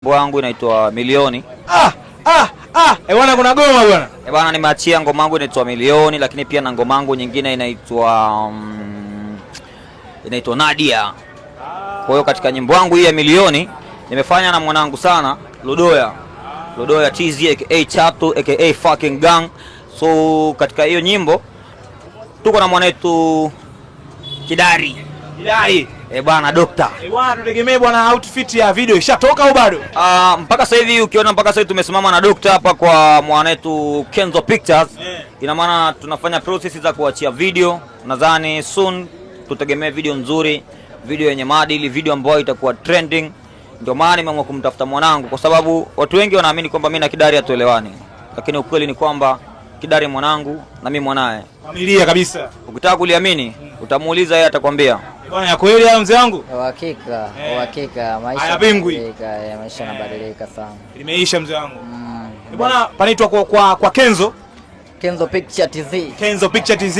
Nyimbo yangu inaitwa Milioni. Bwana kuna goma bwana. Bwana nimeachia ngoma yangu inaitwa Milioni, lakini pia na ngoma yangu nyingine inaitwa Nadia. Kwa hiyo katika nyimbo yangu hii ya Milioni nimefanya na mwanangu sana Lodoya TZ aka Chatu aka fucking gang. So katika hiyo nyimbo tuko na mwanetu Kidari. Bwana Dokta. Bwana tutegemee bwana outfit ya video ishatoka au bado? Mpaka sasa hivi ukiona mpaka sasa tumesimama na Dokta hapa kwa mwanetu Kenzo Pictures. Ina maana tunafanya process za kuachia video. Nadhani soon tutegemee video nzuri, video yenye maadili, video ambayo itakuwa trending. Ndio maana nimeamua kumtafuta mwanangu kwa sababu watu wengi wanaamini kwamba mimi na Kidari hatuelewani. Lakini ukweli ni kwamba Kidari mwanangu na mimi mwanae. Familia kabisa. Ukitaka kuliamini, utamuuliza yeye atakwambia. Bwana ya kweli ya mzee wangu? Uhakika maisha yanabadilika sana. Imeisha mzee wangu. Bwana panaitwa kwa Kenzo Picture TZ. Kenzo Picture TZ.